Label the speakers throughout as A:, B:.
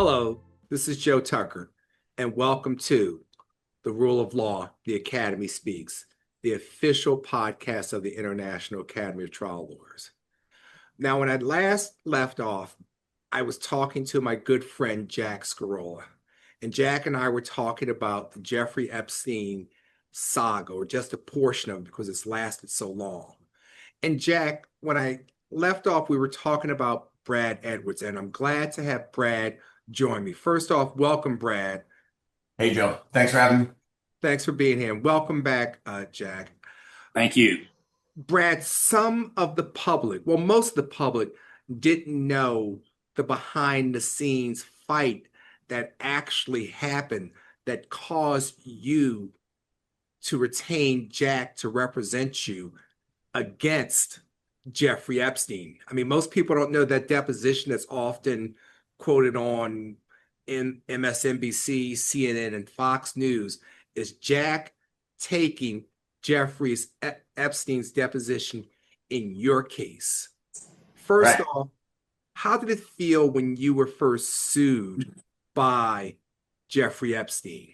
A: Hello, this is Joe Tucker, and welcome to The Rule of Law, The Academy Speaks, the official podcast of the International Academy of Trial Lawyers. Now, when I last left off, I was talking to my good friend, Jack Scarola, and Jack and I were talking about the Jeffrey Epstein saga, or just a portion of it because it's lasted so long. And Jack, when I left off, we were talking about Brad Edwards, and I'm glad to have Brad join me. First off, welcome, Brad.
B: Hey, Joe. Thanks for having me.
A: Thanks for being here. And welcome back, Jack.
C: Thank you.
A: Brad, some of the public, well, most of the public didn't know the behind the scenes fight that actually happened that caused you to retain Jack to represent you against Jeffrey Epstein. I mean, most people don't know that deposition that's often quoted on in MSNBC, CNN, and Fox News is Jack taking Jeffrey's Epstein's deposition in your case. First
B: Right.
A: off, how did it feel when you were first sued by Jeffrey Epstein?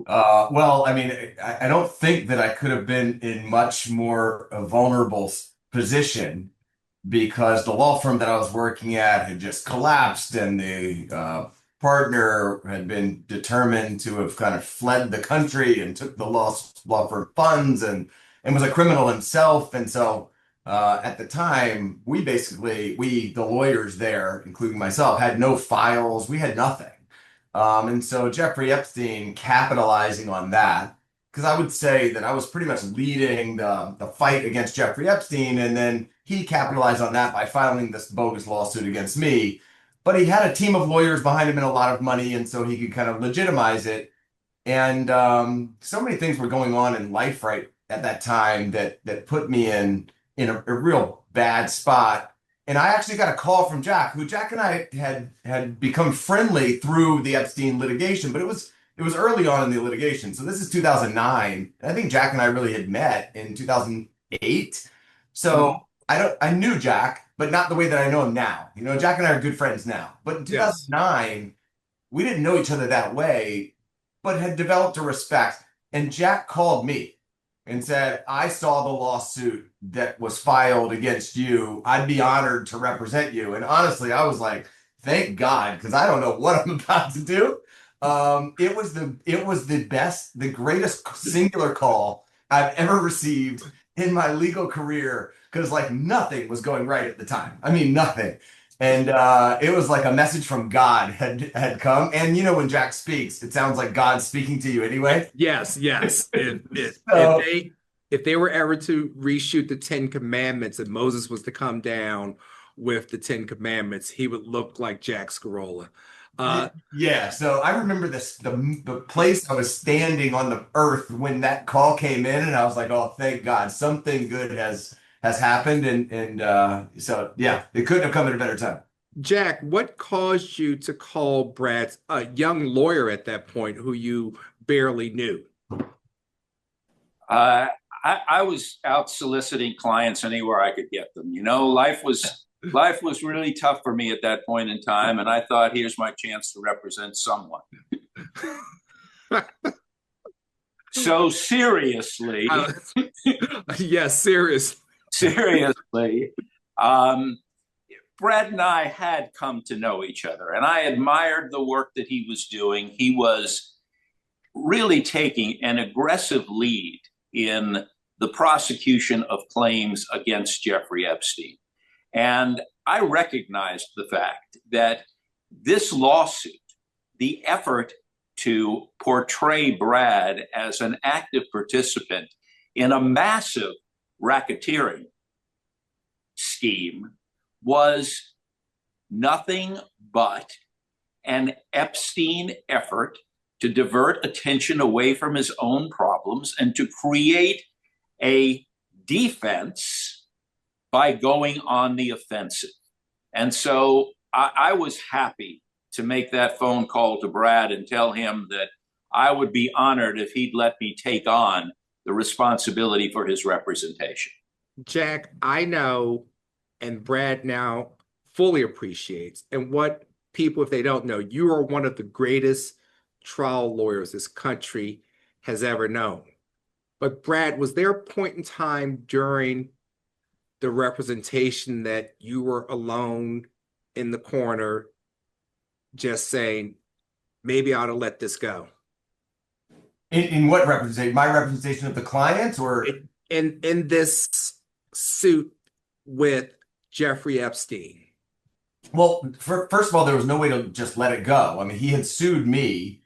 B: Well, I mean, I don't think that I could have been in much more a vulnerable position because the law firm that I was working at had just collapsed and the partner had been determined to have kind of fled the country and took the law firm funds and was a criminal himself. And so at the time, the lawyers there, including myself, had no files. We had nothing. And so Jeffrey Epstein capitalizing on that, because I would say that I was pretty much leading the fight against Jeffrey Epstein, and then he capitalized on that by filing this bogus lawsuit against me. But he had a team of lawyers behind him and a lot of money, and so he could kind of legitimize it. And so many things were going on in life right at that time that put me in a real bad spot. And I actually got a call from Jack, who Jack and I had become friendly through the Epstein litigation, but it was early on in the litigation. So this is 2009. And I think Jack and I really had met in 2008. So I knew Jack, but not the way that I know him now. You know, Jack and I are good friends now. But in
A: Yes.
B: 2009, we didn't know each other that way, but had developed a respect. And Jack called me and said, I saw the lawsuit that was filed against you. I'd be honored to represent you. And honestly, I was like, thank God, because I don't know what I'm about to do. It was the greatest singular call I've ever received in my legal career, because like nothing was going right at the time. I mean, nothing. And it was like a message from God had come. And you know, when Jack speaks, it sounds like God's speaking to you anyway.
A: Yes, yes. If
B: So,
A: if they were ever to reshoot the Ten Commandments and Moses was to come down with the Ten Commandments, he would look like Jack Scarola. Uh,
B: yeah, so I remember the place I was standing on the earth when that call came in, and I was like, "Oh, thank God, something good has happened." And so yeah, it couldn't have come at a better time.
A: Jack, what caused you to call Brad, a young lawyer at that point who you barely knew?
C: Uh, I was out soliciting clients anywhere I could get them. You know, life was really tough for me at that point in time, and I thought, here's my chance to represent someone. So seriously,
A: Uh, yes, serious.
C: seriously, um, Brad and I had come to know each other, and I admired the work that he was doing. He was really taking an aggressive lead in the prosecution of claims against Jeffrey Epstein. And I recognized the fact that this lawsuit, the effort to portray Brad as an active participant in a massive racketeering scheme, was nothing but an Epstein effort to divert attention away from his own problems and to create a defense by going on the offensive. And so I was happy to make that phone call to Brad and tell him that I would be honored if he'd let me take on the responsibility for his representation.
A: Jack, I know, and Brad now fully appreciates, and what people, if they don't know, you are one of the greatest trial lawyers this country has ever known. But Brad, was there a point in time during the representation that you were alone in the corner just saying, maybe I ought to let this go?
B: In what representation? My representation of the client, or
A: In this suit with Jeffrey Epstein?
B: well, first of all, there was no way to just let it go. I mean, he had sued me,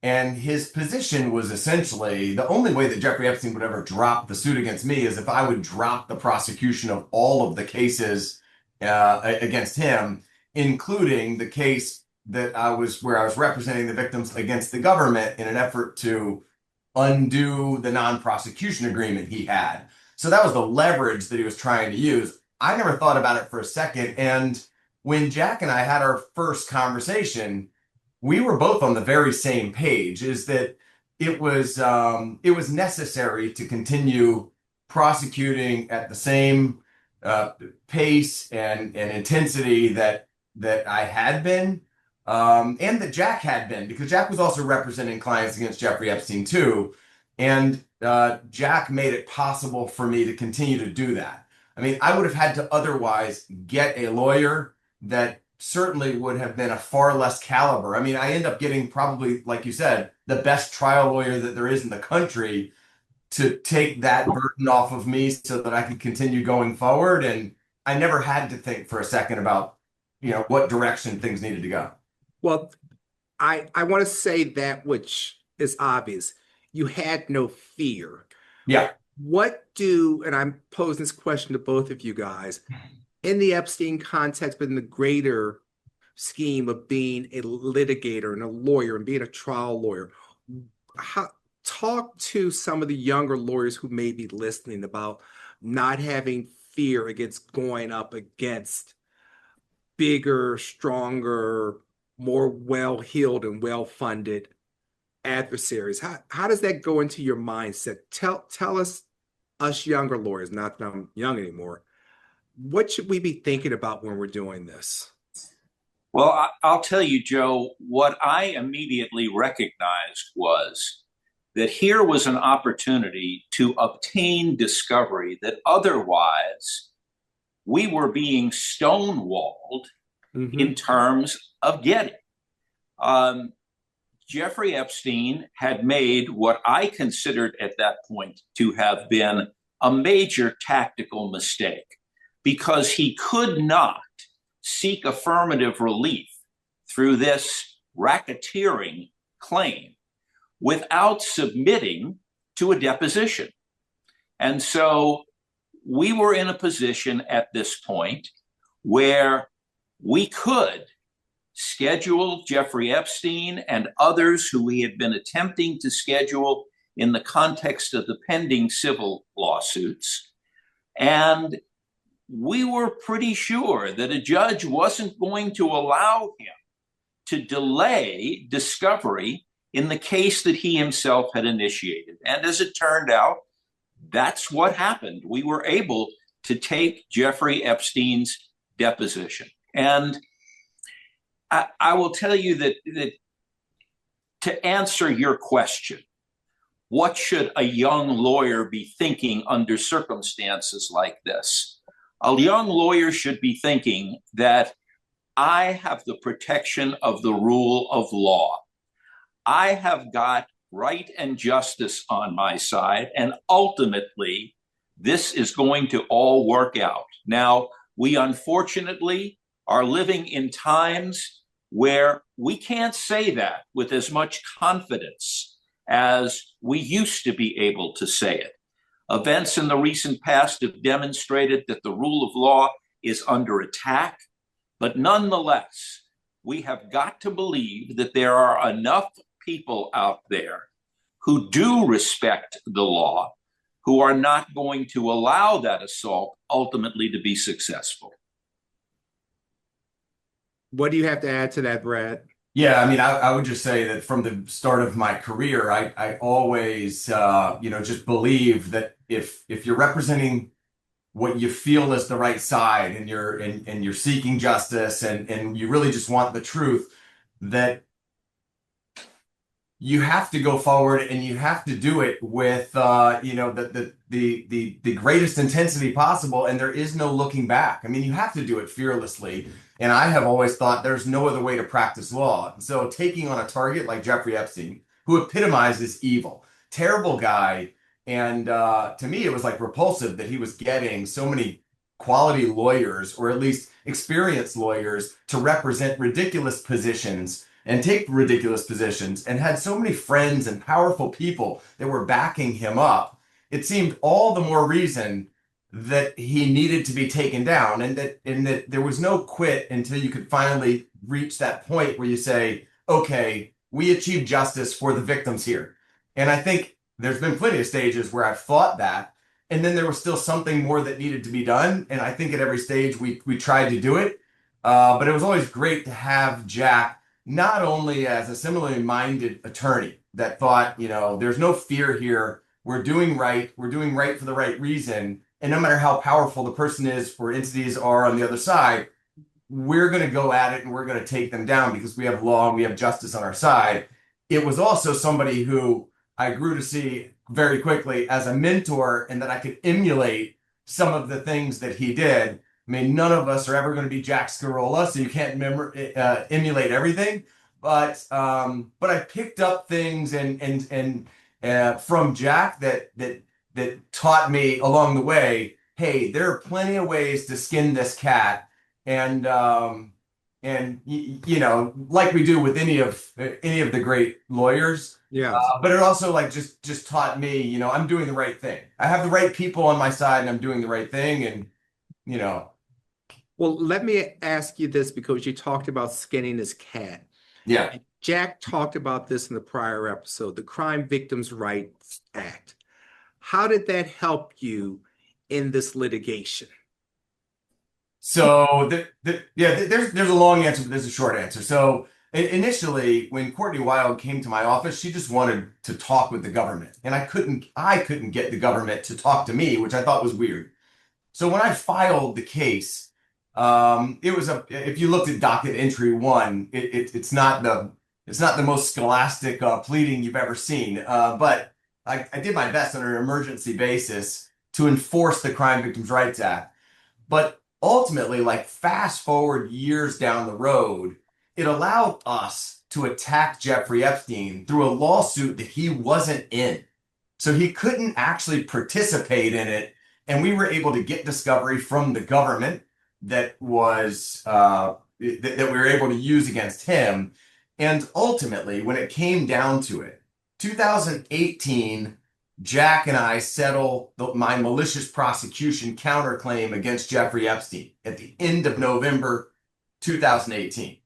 B: and his position was essentially the only way that Jeffrey Epstein would ever drop the suit against me is if I would drop the prosecution of all of the cases against him, including the case that where I was representing the victims against the government in an effort to undo the non-prosecution agreement he had. So that was the leverage that he was trying to use. I never thought about it for a second. And when Jack and I had our first conversation, we were both on the very same page, is that it was necessary to continue prosecuting at the same uh, pace and intensity that I had been, and that Jack had been, because Jack was also representing clients against Jeffrey Epstein too, and Jack made it possible for me to continue to do that. I mean, I would have had to otherwise get a lawyer that certainly would have been a far less caliber. I mean, I end up getting probably, like you said, the best trial lawyer that there is in the country to take that burden off of me so that I could continue going forward. And I never had to think for a second about, what direction things needed to go.
A: Well, I want to say that which is obvious. You had no fear.
B: Yeah.
A: And I'm posing this question to both of you guys, in the Epstein context, but in the greater scheme of being a litigator and a lawyer and being a trial lawyer, how, talk to some of the younger lawyers who may be listening about not having fear against going up against bigger, stronger, more well-heeled and well-funded adversaries. How does that go into your mindset? Tell us younger lawyers, not that I'm young anymore, what should we be thinking about when we're doing this?
C: Well, I'll tell you, Joe, what I immediately recognized was that here was an opportunity to obtain discovery that otherwise we were being stonewalled in terms of getting. Jeffrey Epstein had made what I considered at that point to have been a major tactical mistake, because he could not seek affirmative relief through this racketeering claim without submitting to a deposition. And so we were in a position at this point where we could schedule Jeffrey Epstein and others who we had been attempting to schedule in the context of the pending civil lawsuits. And we were pretty sure that a judge wasn't going to allow him to delay discovery in the case that he himself had initiated. And as it turned out, that's what happened. We were able to take Jeffrey Epstein's deposition. And I will tell you that to answer your question, what should a young lawyer be thinking under circumstances like this? A young lawyer should be thinking that I have the protection of the rule of law. I have got right and justice on my side, and ultimately, this is going to all work out. Now, we unfortunately are living in times where we can't say that with as much confidence as we used to be able to say it. Events in the recent past have demonstrated that the rule of law is under attack, but nonetheless, we have got to believe that there are enough people out there who do respect the law, who are not going to allow that assault ultimately to be successful.
A: What do you have to add to that, Brad?
B: Yeah, I mean, I would just say that from the start of my career, I always, just believe that if you're representing what you feel is the right side, and you're seeking justice, and you really just want the truth, that you have to go forward and you have to do it with the greatest intensity possible, and there is no looking back. I mean, you have to do it fearlessly. And I have always thought there's no other way to practice law. So taking on a target like Jeffrey Epstein, who epitomizes evil, terrible guy, and to me it was like repulsive that he was getting so many quality lawyers, or at least experienced lawyers, to represent ridiculous positions and take ridiculous positions, and had so many friends and powerful people that were backing him up. It seemed all the more reason that he needed to be taken down, and that there was no quit until you could finally reach that point where you say, okay, we achieved justice for the victims here. And I think there's been plenty of stages where I've thought that, and then there was still something more that needed to be done. And I think at every stage we tried to do it. But it was always great to have Jack not only as a similarly minded attorney that thought, there's no fear here. We're doing right. We're doing right for the right reason. And no matter how powerful the person is or entities are on the other side, we're going to go at it and we're going to take them down because we have law and we have justice on our side. It was also somebody who I grew to see very quickly as a mentor, and that I could emulate some of the things that he did. I mean, none of us are ever going to be Jack Scarola, so you can't emulate everything. But I picked up things and from Jack that taught me along the way. Hey, there are plenty of ways to skin this cat, and like we do with any of the great lawyers.
A: Yes.
B: But it also like just taught me, I'm doing the right thing. I have the right people on my side, and I'm doing the right thing, and you know.
A: Well, let me ask you this because you talked about skinning his cat.
B: Yeah.
A: Jack talked about this in the prior episode, the Crime Victims' Rights Act. How did that help you in this litigation?
B: So there's a long answer, but there's a short answer. So initially, when Courtney Wild came to my office, she just wanted to talk with the government, and I couldn't get the government to talk to me, which I thought was weird. So when I filed the case, it was if you looked at docket entry one, it's not the most scholastic pleading you've ever seen. But I did my best on an emergency basis to enforce the Crime Victims' Rights Act. But ultimately, like fast forward years down the road, it allowed us to attack Jeffrey Epstein through a lawsuit that he wasn't in. So he couldn't actually participate in it. And we were able to get discovery from the government that was that we were able to use against him. And ultimately, when it came down to it, 2018, Jack and I settle my malicious prosecution counterclaim against Jeffrey Epstein at the end of November 2018.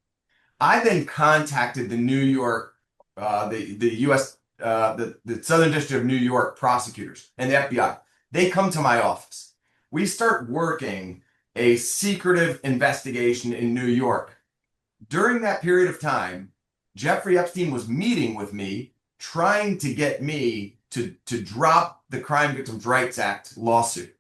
B: I then contacted the New York, the U.S., the Southern District of New York prosecutors and the FBI. They come to my office. We start working a secretive investigation in New York. During that period of time, Jeffrey Epstein was meeting with me, trying to get me to drop the Crime Victims' Rights Act lawsuit.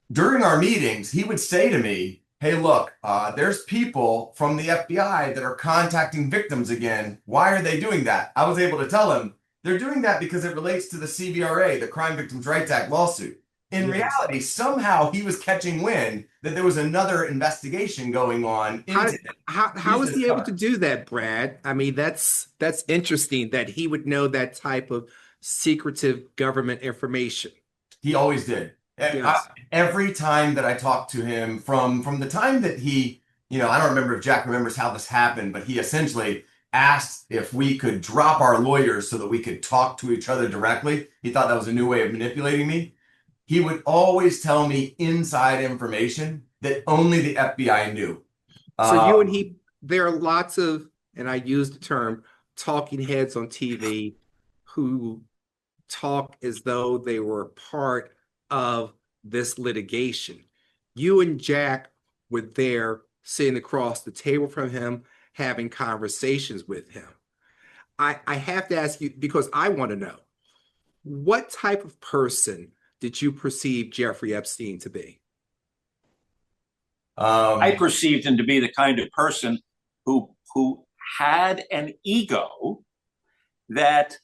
B: During our meetings, he would say to me, hey, look, there's people from the FBI that are contacting victims again. Why are they doing that? I was able to tell him they're doing that because it relates to the CVRA, the Crime Victims' Rights Act lawsuit. In reality, somehow he was catching wind that there was another investigation going on
A: How
B: into
A: how was he able to do that, Brad? I mean, that's interesting that he would know that type of secretive government information.
B: He always did.
A: Yes.
B: Every time that I talked to him, from the time that he, I don't remember if Jack remembers how this happened, but he essentially asked if we could drop our lawyers so that we could talk to each other directly. He thought that was a new way of manipulating me. He would always tell me inside information that only the FBI knew.
A: So you and
B: Um,
A: he, there are lots of, and I use the term talking heads on TV who talk as though they were part of this litigation. You and Jack were there sitting across the table from him, having conversations with him. I have to ask you because I want to know what type of person did you perceive Jeffrey Epstein to be?
C: I
B: Um,
C: perceived him to be the kind of person who had an ego that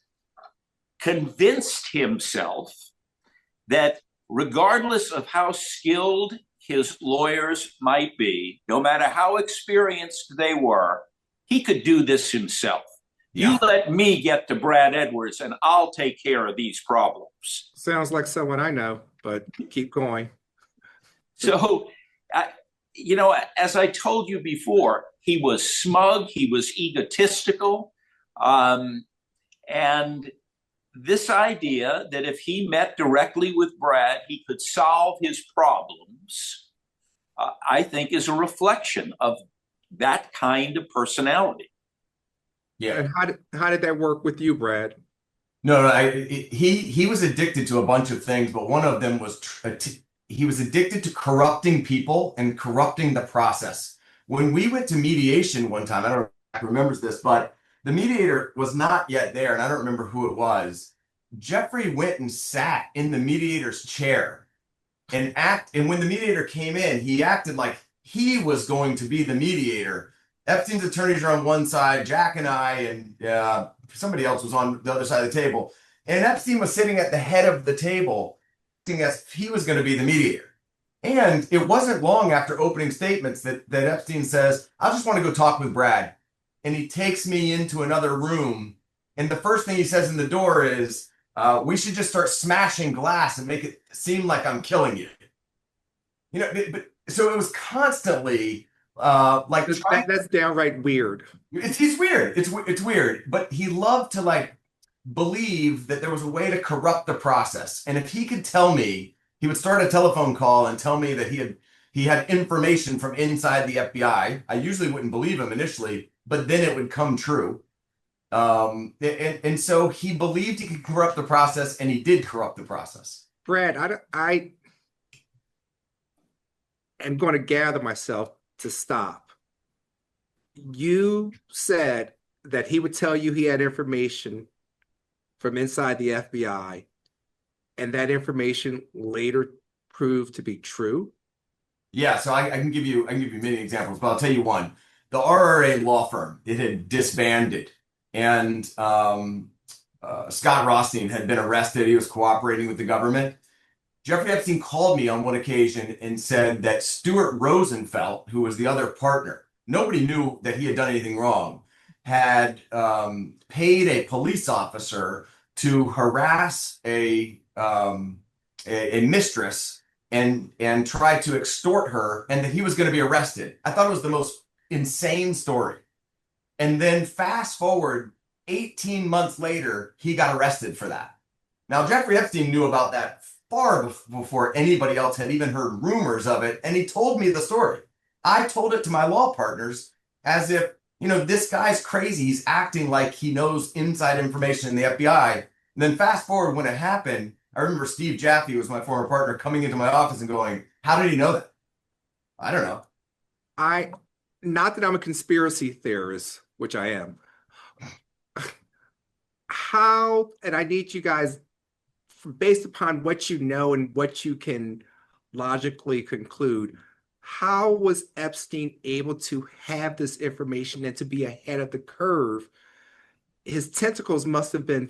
C: convinced himself that regardless of how skilled his lawyers might be, no matter how experienced they were, he could do this himself. You
B: yeah.
C: let me get to Brad Edwards and I'll take care of these problems.
A: Sounds like someone I know, but keep going.
C: So, I, as I told you before, he was smug, he was egotistical. And this idea that if he met directly with Brad, he could solve his problems, I think is a reflection of that kind of personality.
B: Yeah.
A: And how did that work with you, Brad?
B: No, no, he was addicted to a bunch of things, but one of them was he was addicted to corrupting people and corrupting the process. When we went to mediation one time, I don't know if remembers this, but the mediator was not yet there, and I don't remember who it was. Jeffrey went and sat in the mediator's chair and when the mediator came in, he acted like he was going to be the mediator. Epstein's attorneys are on one side, Jack and I, and somebody else was on the other side of the table. And Epstein was sitting at the head of the table, acting as if he was going to be the mediator. And it wasn't long after opening statements that Epstein says, I just want to go talk with Brad. And he takes me into another room. And the first thing he says in the door is, we should just start smashing glass and make it seem like I'm killing you. But so it was constantly like
A: That's downright weird.
B: he's weird. It's weird, but he loved to like believe that there was a way to corrupt the process. And if he could tell me, he would start a telephone call and tell me that he had information from inside the FBI. I usually wouldn't believe him initially, but then it would come true. And so he believed he could corrupt the process, and he did corrupt the process.
A: Brad, I am going to gather myself to stop. You said that he would tell you he had information from inside the FBI, and that information later proved to be true.
B: Yeah, so I can give you many examples, but I'll tell you one. The RRA law firm, it had disbanded, and Scott Rothstein had been arrested. He was cooperating with the government. Jeffrey Epstein called me on one occasion and said that Stuart Rosenfeld, who was the other partner, nobody knew that he had done anything wrong, had paid a police officer to harass a mistress and try to extort her, and that he was going to be arrested. I thought it was the most insane story. And then fast forward 18 months later, he got arrested for that. Now, Jeffrey Epstein knew about that far before anybody else had even heard rumors of it, and he told me the story. I told it to my law partners as if, this guy's crazy. He's acting like he knows inside information in the FBI. And then fast forward when it happened, I remember Steve Jaffe, was my former partner, coming into my office and going, how did he know that? I don't know.
A: Not that I'm a conspiracy theorist, which I am. How, and I need you guys, based upon what you know and what you can logically conclude, how was Epstein able to have this information and to be ahead of the curve? His tentacles must have been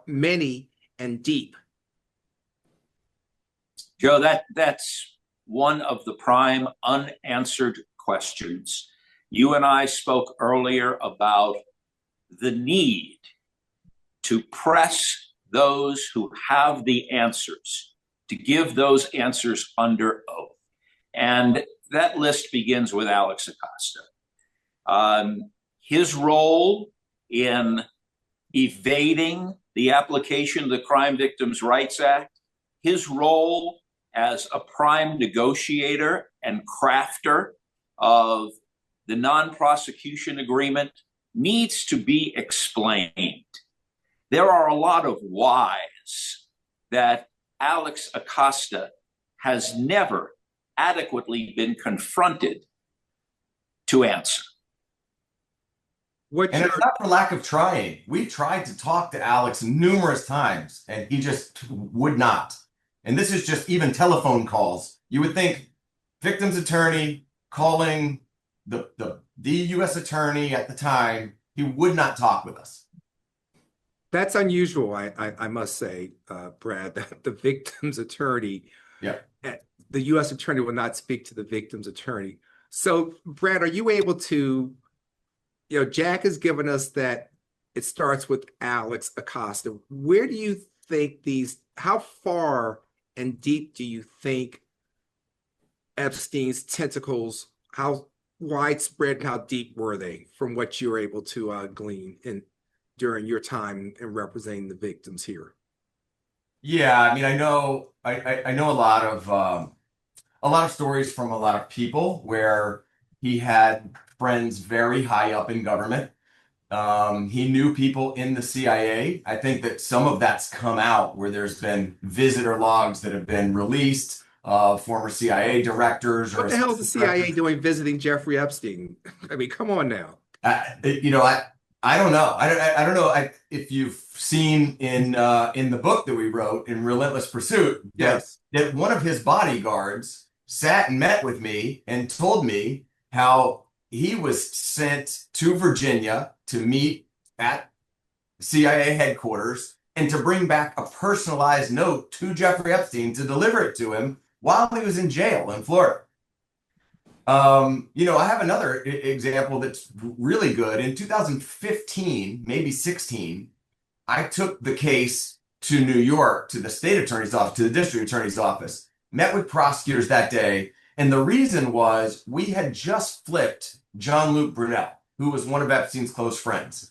A: many and deep.
C: Joe, that's one of the prime unanswered questions. You and I spoke earlier about the need to press those who have the answers, to give those answers under oath. And that list begins with Alex Acosta. His role in evading the application of the Crime Victims' Rights Act, his role as a prime negotiator and crafter of the non-prosecution agreement needs to be explained. There are a lot of whys that Alex Acosta has never adequately been confronted to answer.
B: And it's not for lack of trying. We tried to talk to Alex numerous times, and he just would not. And this is just even telephone calls. You would think victim's attorney calling the U.S. attorney at the time, he would not talk with us.
A: That's unusual, I must say, Brad, that the victim's attorney,
B: Yeah.
A: eh, the U.S. attorney will not speak to the victim's attorney. So, Brad, are you able to, Jack has given us that it starts with Alex Acosta. Where do you think how far and deep do you think Epstein's tentacles, how widespread and how deep were they from what you were able to glean during your time in representing the victims here?
B: Yeah, I mean, I know a lot of stories from a lot of people where he had friends very high up in government. He knew people in the CIA. I think that some of that's come out where there's been visitor logs that have been released of former CIA directors or
A: What the hell is the
B: assistant
A: CIA
B: directors.
A: doing visiting Jeffrey Epstein? I mean, come on now.
B: You know, I don't know. I don't know if you've seen in the book that we wrote in Relentless Pursuit
A: Yes.
B: that one of his bodyguards sat and met with me and told me how he was sent to Virginia to meet at CIA headquarters and to bring back a personalized note to Jeffrey Epstein to deliver it to him while he was in jail in Florida. I have another example that's really good. In 2015, maybe 16, I took the case to New York, to the state attorney's office, to the district attorney's office, met with prosecutors that day. And the reason was we had just flipped Jean-Luc Brunel, who was one of Epstein's close friends.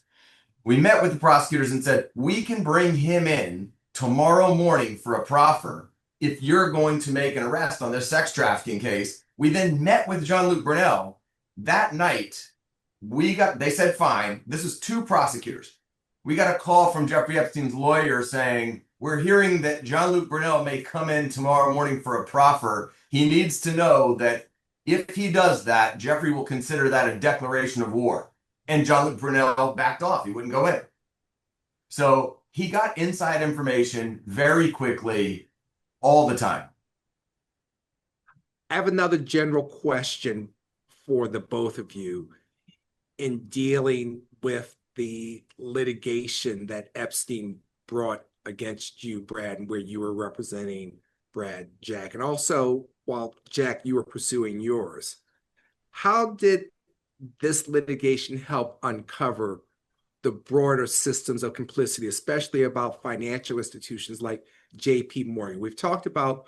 B: We met with the prosecutors and said, we can bring him in tomorrow morning for a proffer if you're going to make an arrest on this sex trafficking case. We then met with Jean-Luc Brunel that night. They said, fine. This is two prosecutors. We got a call from Jeffrey Epstein's lawyer saying, we're hearing that Jean-Luc Brunel may come in tomorrow morning for a proffer. He needs to know that if he does that, Jeffrey will consider that a declaration of war. And Jean-Luc Brunel backed off. He wouldn't go in. So he got inside information very quickly all the time.
A: I have another general question for the both of you in dealing with the litigation that Epstein brought against you, Brad, and where you were representing Jack, and also while Jack, you were pursuing yours. How did this litigation help uncover the broader systems of complicity, especially about financial institutions like JP Morgan? We've talked about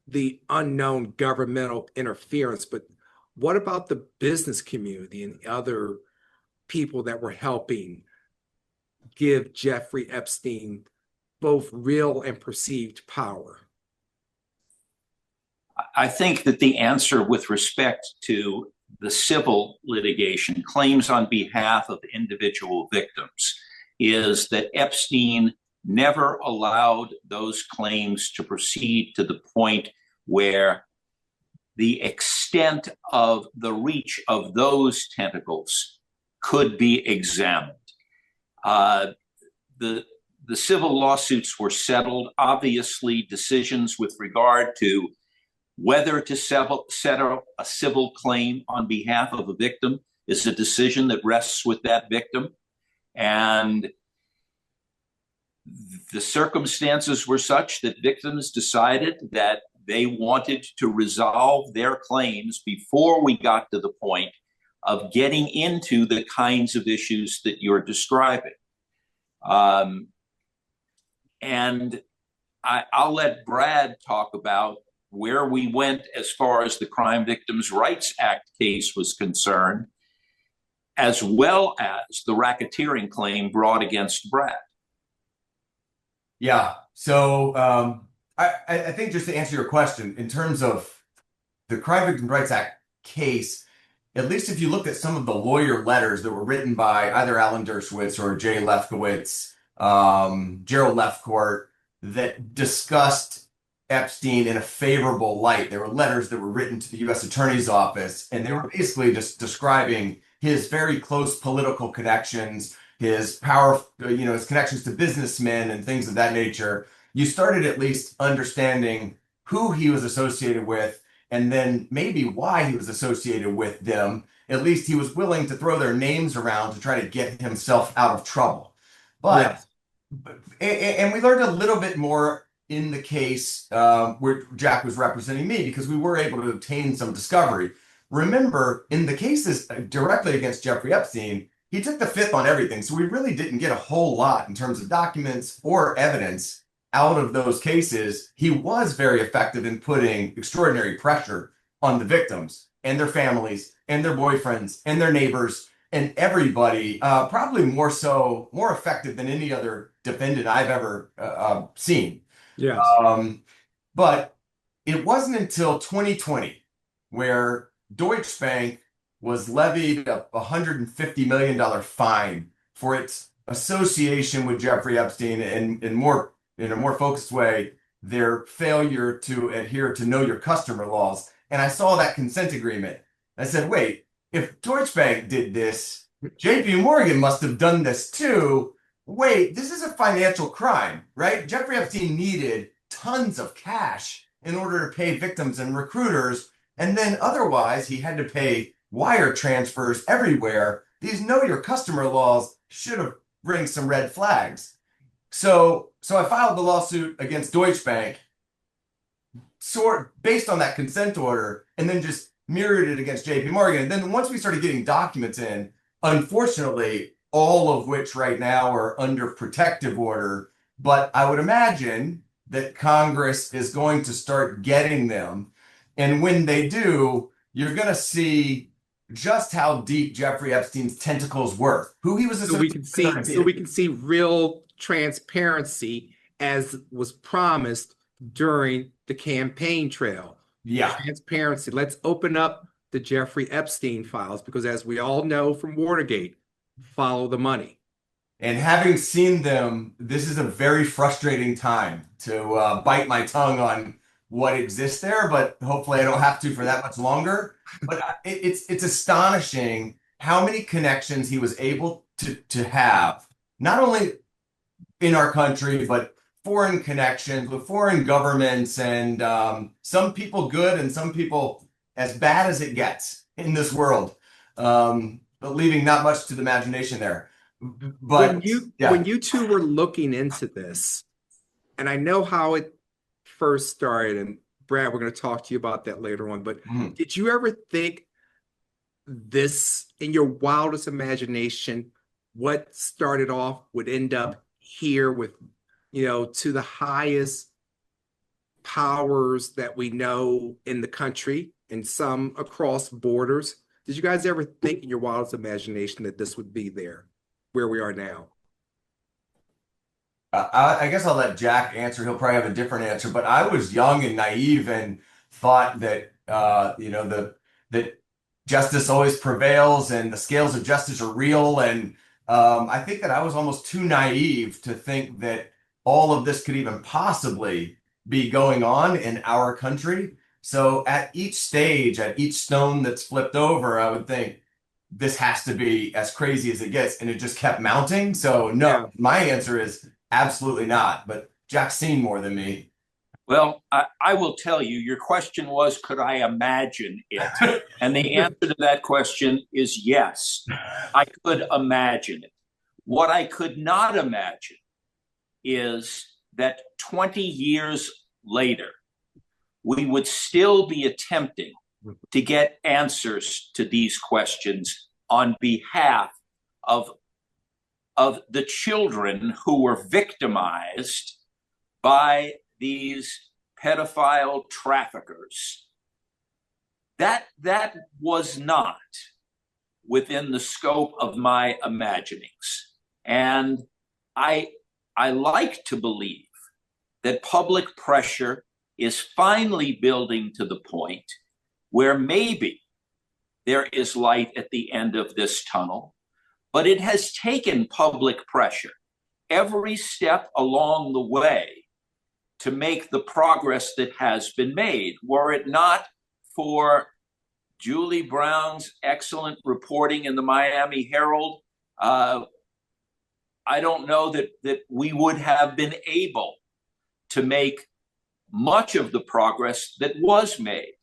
A: the unknown governmental interference, but what about the business community and other people that were helping give Jeffrey Epstein both real and perceived power?
C: I think that the answer with respect to the civil litigation claims on behalf of individual victims is that Epstein never allowed those claims to proceed to the point where the extent of the reach of those tentacles could be examined. The civil lawsuits were settled. Obviously, decisions with regard to whether to settle a civil claim on behalf of a victim is a decision that rests with that victim. And the circumstances were such that victims decided that they wanted to resolve their claims before we got to the point of getting into the kinds of issues that you're describing. And I'll let Brad talk about where we went as far as the Crime Victims' Rights Act case was concerned, as well as the racketeering claim brought against Brad.
B: Yeah. So I think just to answer your question, in terms of the Crime Victims' Rights Act case, at least if you look at some of the lawyer letters that were written by either Alan Dershowitz or Jay Lefkowitz, Gerald Lefcourt, that discussed Epstein in a favorable light. There were letters that were written to the U.S. Attorney's Office, and they were basically just describing his very close political connections, his power, his connections to businessmen and things of that nature. you started at least understanding who he was associated with and then maybe why he was associated with them. At least he was willing to throw their names around to try to get himself out of trouble. But
A: Yes.
B: and we learned a little bit more in the case where Jack was representing me because we were able to obtain some discovery. Remember, in the cases directly against Jeffrey Epstein, he took the fifth on everything. So we really didn't get a whole lot in terms of documents or evidence out of those cases. He was very effective in putting extraordinary pressure on the victims and their families and their boyfriends and their neighbors and everybody, probably more effective than any other defendant I've ever seen.
A: Yes.
B: Um, but it wasn't until 2020 where Deutsche Bank was levied a $150 million fine for its association with Jeffrey Epstein and in a more focused way, their failure to adhere to know your customer laws. And I saw that consent agreement. I said, wait, if Deutsche Bank did this, JP Morgan must have done this too. Wait, this is a financial crime, right? Jeffrey Epstein needed tons of cash in order to pay victims and recruiters. And then otherwise, he had to pay wire transfers everywhere. These know your customer laws should have ring some red flags. So I filed the lawsuit against Deutsche Bank, based on that consent order, and then just mirrored it against JP Morgan. And then once we started getting documents in, unfortunately, all of which right now are under protective order, but I would imagine that Congress is going to start getting them. And when they do, you're going to see just how deep Jeffrey Epstein's tentacles were, who he was associated with.
A: So we can see real transparency as was promised during the campaign trail.
B: Yeah.
A: Transparency. Let's open up the Jeffrey Epstein files because, as we all know from Watergate, follow the money.
B: And having seen them, this is a very frustrating time to bite my tongue on what exists there, but hopefully I don't have to for that much longer. But it's astonishing how many connections he was able to have, not only in our country, but foreign connections with foreign governments and some people good and some people as bad as it gets in this world, but leaving not much to the imagination there. But
A: when you two were looking into this, and I know how it first started, and Brad, we're going to talk to you about that later on, but did you ever think this in your wildest imagination, what started off would end up here with, to the highest powers that we know in the country and some across borders? Did you guys ever think in your wildest imagination that this would be there, where we are now?
B: I guess I'll let Jack answer. He'll probably have a different answer, but I was young and naive and thought that that justice always prevails and the scales of justice are real. And I think that I was almost too naive to think that all of this could even possibly be going on in our country. So at each stage, at each stone that's flipped over, I would think this has to be as crazy as it gets, and it just kept mounting. So no,
A: Yeah.
B: my answer is absolutely not. But Jack's seen more than me.
C: Well, I will tell you, your question was, could I imagine it? And the answer to that question is yes, I could imagine it. What I could not imagine is that 20 years later, we would still be attempting to get answers to these questions on behalf of the children who were victimized by these pedophile traffickers. That was not within the scope of my imaginings. And I like to believe that public pressure is finally building to the point where maybe there is light at the end of this tunnel, but it has taken public pressure every step along the way to make the progress that has been made. Were it not for Julie Brown's excellent reporting in the Miami Herald, I don't know that we would have been able to make much of the progress that was made.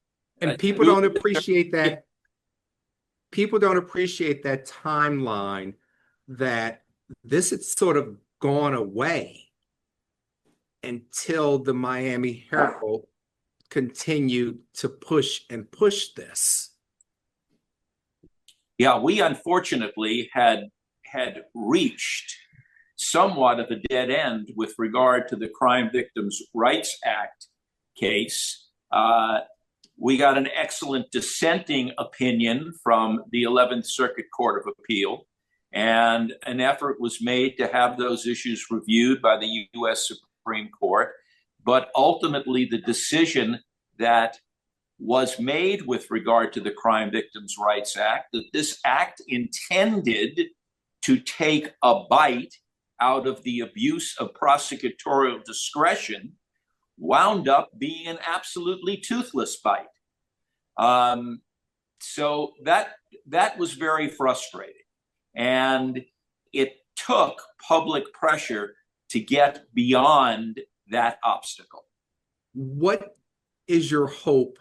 A: And people don't appreciate that. People don't appreciate that timeline, that this had sort of gone away until the Miami Herald continued to push this.
C: Yeah, we unfortunately had reached somewhat of a dead end with regard to the Crime Victims' Rights Act case. We got an excellent dissenting opinion from the 11th Circuit Court of Appeal, and an effort was made to have those issues reviewed by the U.S. Supreme Court. But ultimately, the decision that was made with regard to the Crime Victims' Rights Act, that this act intended to take a bite out of the abuse of prosecutorial discretion, wound up being an absolutely toothless bite. So that was very frustrating. And it took public pressure to get beyond that obstacle.
A: What is your hope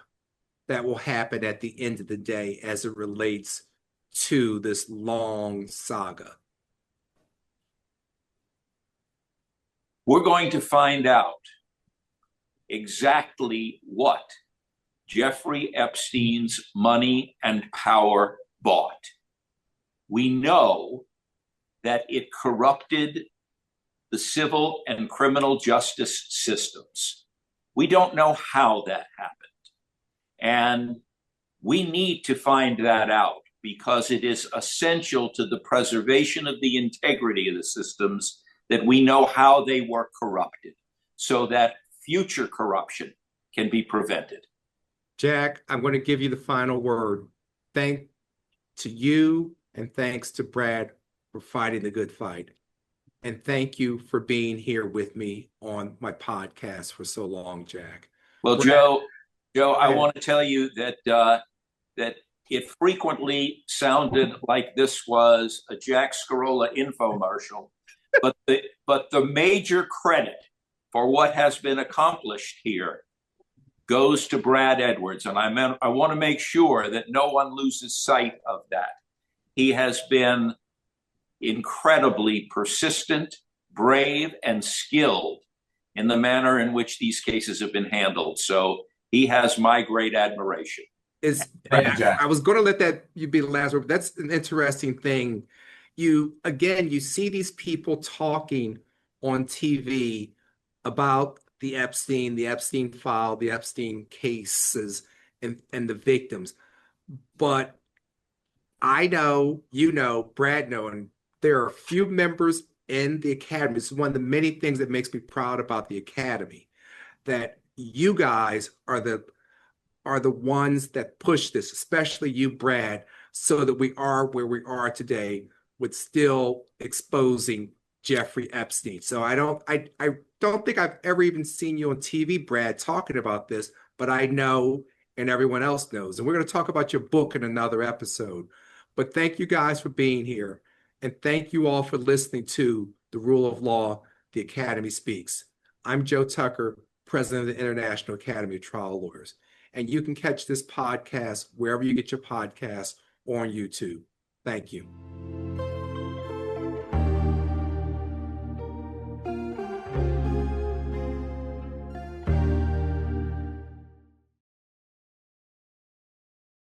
A: that will happen at the end of the day as it relates to this long saga?
C: We're going to find out exactly what Jeffrey Epstein's money and power bought. We know that it corrupted the civil and criminal justice systems. We don't know how that happened. And we need to find that out, because it is essential to the preservation of the integrity of the systems that we know how they were corrupted, so that future corruption can be prevented.
A: Jack, I'm going to give you the final word. Thank to you, and thanks to Brad for fighting the good fight. And thank you for being here with me on my podcast for so long, Jack.
C: Well,
A: Brad,
C: Joe, I want to tell you that that it frequently sounded like this was a Jack Scarola infomercial, but the major credit for what has been accomplished here goes to Brad Edwards, and I want to make sure that no one loses sight of that. He has been incredibly persistent, brave, and skilled in the manner in which these cases have been handled. So he has my great admiration.
A: I was going to let that you be the last word, but that's an interesting thing. You see these people talking on TV about the Epstein file, the Epstein cases, and the victims. But I know, Brad know, and there are a few members in the Academy. It's one of the many things that makes me proud about the Academy, that you guys are the ones that push this, especially you, Brad, so that we are where we are today with still exposing Jeffrey Epstein. So I don't think I've ever even seen you on TV, Brad, talking about this, but I know, and everyone else knows. And we're going to talk about your book in another episode. But thank you guys for being here. And thank you all for listening to The Rule of Law, The Academy Speaks. I'm Joe Tucker, president of the International Academy of Trial Lawyers. And you can catch this podcast wherever you get your podcasts or on YouTube. Thank you.